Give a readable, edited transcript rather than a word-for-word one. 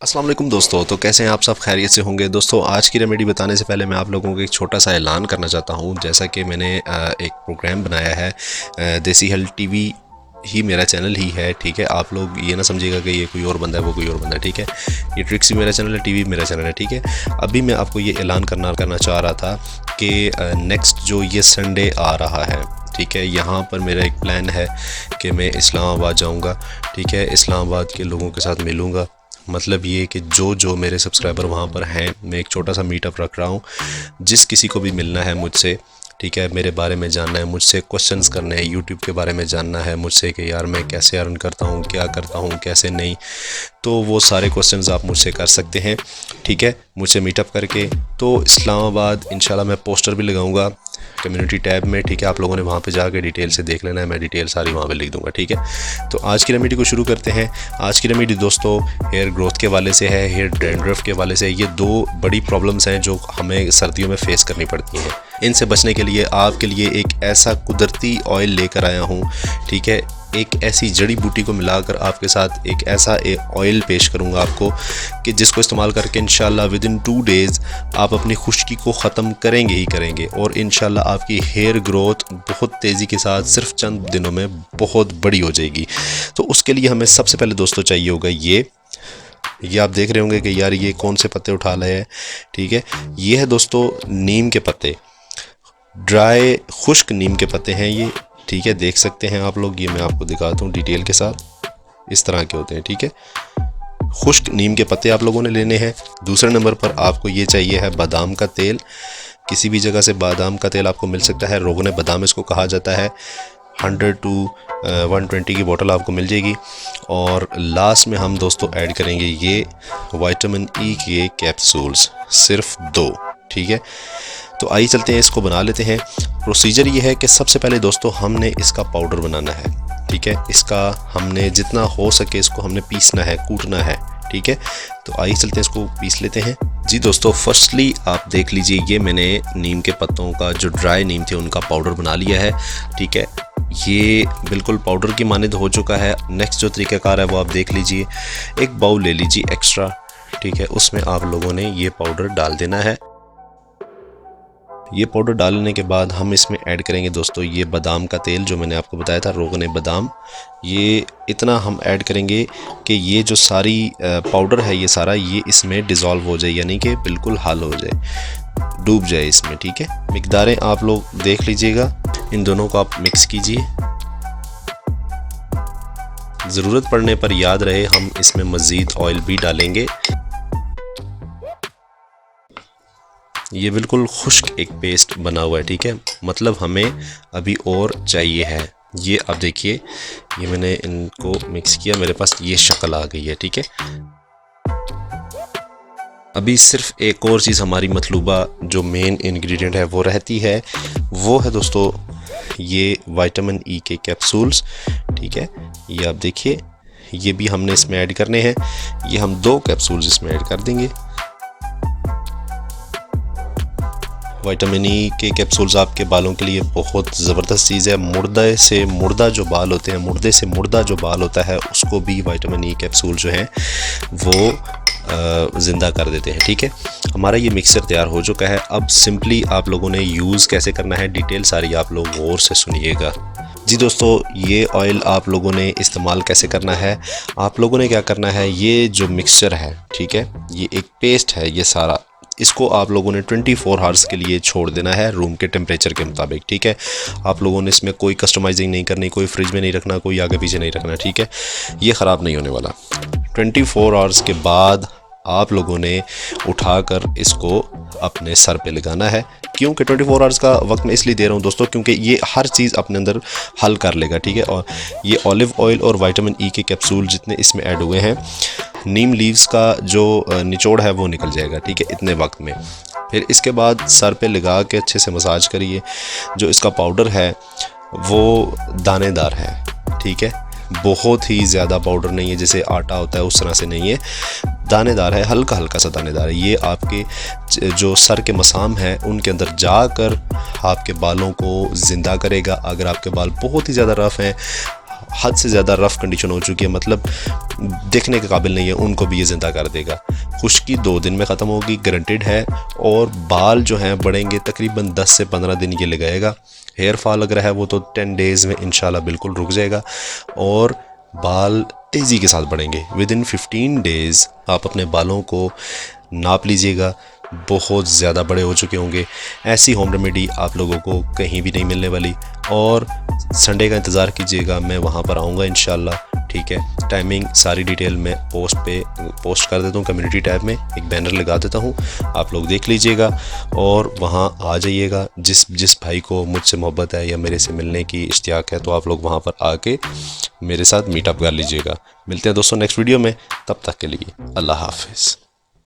अस्सलाम वालेकुम दोस्तों। तो कैसे हैं आप सब? खैरियत से होंगे दोस्तों। आज की रेमेडी बताने से पहले मैं आप लोगों को एक छोटा सा ऐलान करना चाहता हूं। जैसा कि मैंने एक प्रोग्राम बनाया है, देसी हेल्थ टीवी ही मेरा चैनल ही है, ठीक है। आप लोग ये ना समझिएगा कि ये कोई और बंदा है, वो कोई और बंदा है, ठीक है। ये ट्रिक्स भी मेरा चैनल है, टीवी मेरा चैनल है, ठीक है। अभी मैं आपको ये ऐलान करना चाह रहा था कि नेक्स्ट जो ये संडे आ रहा है, ठीक है, यहाँ पर मेरा एक प्लान है कि मैं इस्लामाबाद जाऊँगा, ठीक है। इस्लामाबाद के लोगों के साथ मिलूँगा। मतलब ये कि जो मेरे सब्सक्राइबर वहाँ पर हैं, मैं एक छोटा सा मीटअप रख रहा हूँ। जिस किसी को भी मिलना है मुझसे, ठीक है, मेरे बारे में जानना है, मुझसे क्वेश्चंस करने हैं, यूट्यूब के बारे में जानना है मुझसे कि यार मैं कैसे अर्न करता हूँ, क्या करता हूँ, कैसे नहीं, तो वो सारे क्वेश्चंस आप मुझसे कर सकते हैं, ठीक है, मुझसे मीटअप करके। तो इस्लामाबाद इंशाल्लाह मैं पोस्टर भी लगाऊंगा कम्युनिटी टैब में, ठीक है। आप लोगों ने वहाँ पे जाके डिटेल से देख लेना है, मैं डिटेल सारी वहाँ पे लिख दूंगा, ठीक है। तो आज की रेमेडी को शुरू करते हैं। आज की रेमेडी दोस्तों हेयर ग्रोथ के वाले से है, हेयर डैंड्रफ के वाले से। ये दो बड़ी प्रॉब्लम्स हैं जो हमें सर्दियों में फेस करनी पड़ती हैं। इनसे बचने के लिए आपके लिए एक ऐसा कुदरती ऑयल लेकर आया हूँ, ठीक है। एक ऐसी जड़ी बूटी को मिलाकर आपके साथ एक ऐसा ऑयल पेश करूंगा आपको कि जिसको इस्तेमाल करके इंशाल्लाह विद इन 2 डेज़ आप अपनी खुश्की को ख़त्म करेंगे ही करेंगे, और इंशाल्लाह आपकी हेयर ग्रोथ बहुत तेज़ी के साथ सिर्फ चंद दिनों में बहुत बड़ी हो जाएगी। तो उसके लिए हमें सबसे पहले दोस्तों चाहिए होगा ये आप देख रहे होंगे कि यार ये कौन से पत्ते उठा लाए हैं, ठीक है। ये है दोस्तों नीम के पत्ते, ड्राई खुश्क नीम के पत्ते हैं ये, ठीक है। देख सकते हैं आप लोग, ये मैं आपको दिखाता हूँ डिटेल के साथ, इस तरह के होते हैं, ठीक है। खुश्क नीम के पत्ते आप लोगों ने लेने हैं। दूसरे नंबर पर आपको ये चाहिए है बादाम का तेल। किसी भी जगह से बादाम का तेल आपको मिल सकता है, रोगने बादाम इसको कहा जाता है। 100 to 120 की बोतल आपको मिल जाएगी। और लास्ट में हम दोस्तों ऐड करेंगे ये विटामिन ई के कैप्सूल्स, सिर्फ 2, ठीक है। तो आइए चलते हैं, इसको बना लेते हैं। प्रोसीजर ये है कि सबसे पहले दोस्तों हमने इसका पाउडर बनाना है, ठीक है। इसका हमने जितना हो सके इसको हमने पीसना है, कूटना है, ठीक है। तो आइए चलते हैं, इसको पीस लेते हैं। जी दोस्तों, फर्स्टली आप देख लीजिए, ये मैंने नीम के पत्तों का जो ड्राई नीम थे उनका पाउडर बना लिया है, ठीक है। ये बिल्कुल पाउडर की मानद हो चुका है। नेक्स्ट जो तरीक़ाकार है वो आप देख लीजिए। एक बाउल ले लीजिए एक्स्ट्रा, ठीक है, उसमें आप लोगों ने ये पाउडर डाल देना है। ये पाउडर डालने के बाद हम इसमें ऐड करेंगे दोस्तों ये बादाम का तेल जो मैंने आपको बताया था, रोगने बादाम। ये इतना हम ऐड करेंगे कि ये जो सारी पाउडर है ये सारा ये इसमें डिज़ोल्व हो जाए, यानी कि बिल्कुल हल हो जाए, डूब जाए इसमें, ठीक है। मिकदारें आप लोग देख लीजिएगा। इन दोनों को आप मिक्स कीजिए। ज़रूरत पड़ने पर याद रहे हम इसमें मज़ीद ऑयल भी डालेंगे। ये बिल्कुल खुश्क एक पेस्ट बना हुआ है, ठीक है। मतलब हमें अभी और चाहिए है। ये आप देखिए, ये मैंने इनको मिक्स किया, मेरे पास ये शक्ल आ गई है, ठीक है। अभी सिर्फ एक और चीज़ हमारी मतलूबा जो मेन इंग्रेडिएंट है वो रहती है, वो है दोस्तों ये विटामिन ई के कैप्सूल्स, ठीक है। ये आप देखिए, ये भी हमने इसमें ऐड करने हैं। ये हम 2 कैप्सूल्स इसमें ऐड कर देंगे। विटामिन ई के कैप्सूल्स आपके बालों के लिए बहुत ज़बरदस्त चीज़ है। मुर्दे से मुर्दा जो बाल होते हैं, मुर्दे से मुर्दा जो बाल होता है उसको भी विटामिन ई कैप्सूल जो हैं वो ज़िंदा कर देते हैं, ठीक है। हमारा ये मिक्सचर तैयार हो चुका है। अब सिंपली आप लोगों ने यूज़ कैसे करना है, डिटेल सारी आप लोग गौर से सुनिएगा। जी दोस्तों, ये ऑयल आप लोगों ने इस्तेमाल कैसे करना है, आप लोगों ने क्या करना है, ये जो मिक्सचर है, ठीक है, ये एक पेस्ट है ये सारा, इसको आप लोगों ने 24 आवर्स के लिए छोड़ देना है रूम के टेम्परेचर के मुताबिक, ठीक है। आप लोगों ने इसमें कोई कस्टमाइजिंग नहीं करनी, कोई फ्रिज में नहीं रखना, कोई आगे पीछे नहीं रखना, ठीक है। ये ख़राब नहीं होने वाला। 24 आवर्स के बाद आप लोगों ने उठाकर इसको अपने सर पे लगाना है। क्यों कि 24 आवर्स का वक्त मैं इसलिए दे रहा हूँ दोस्तों, क्योंकि ये हर चीज़ अपने अंदर हल कर लेगा, ठीक है। और ये ऑलिव ऑयल और विटामिन ई के कैप्सूल जितने इसमें ऐड हुए हैं, नीम लीव्स का जो निचोड़ है वो निकल जाएगा, ठीक है, इतने वक्त में। फिर इसके बाद सर पे लगा के अच्छे से मसाज करिए। जो इसका पाउडर है वो दानेदार है, ठीक है, बहुत ही ज़्यादा पाउडर नहीं है, जैसे आटा होता है उस तरह से नहीं है, दानेदार है, हल्का हल्का सा दानेदार है। ये आपके जो सर के मसाम हैं उनके अंदर जाकर आपके बालों को ज़िंदा करेगा। अगर आपके बाल बहुत ही ज़्यादा रफ़ हैं, हद से ज़्यादा रफ़ कंडीशन हो चुकी है, मतलब देखने के काबिल नहीं है, उनको भी ये ज़िंदा कर देगा। खुश्की 2 दिन में ख़त्म होगी, गारंटेड है। और बाल जो हैं बढ़ेंगे तकरीबन 10 से 15 दिन ये लगाएगा। हेयर फॉल अगर है वो तो 10 डेज़ में इंशाल्लाह बिल्कुल रुक जाएगा और बाल तेज़ी के साथ बढ़ेंगे। विदिन 15 डेज़ आप अपने बालों को नाप लीजिएगा, बहुत ज़्यादा बड़े हो चुके होंगे। ऐसी होम रेमेडी आप लोगों को कहीं भी नहीं मिलने वाली। और संडे का इंतज़ार कीजिएगा, मैं वहाँ पर आऊँगा इंशाल्लाह, ठीक है। टाइमिंग सारी डिटेल मैं पोस्ट कर देता हूँ, कम्युनिटी टैब में एक बैनर लगा देता हूँ, आप लोग देख लीजिएगा और वहाँ आ जाइएगा। जिस भाई को मुझसे मोहब्बत है या मेरे से मिलने की इश्तियाक है तो आप लोग वहाँ पर आके मेरे साथ मीटअप कर लीजिएगा। मिलते हैं दोस्तों नेक्स्ट वीडियो में, तब तक के लिए अल्लाह हाफिज़।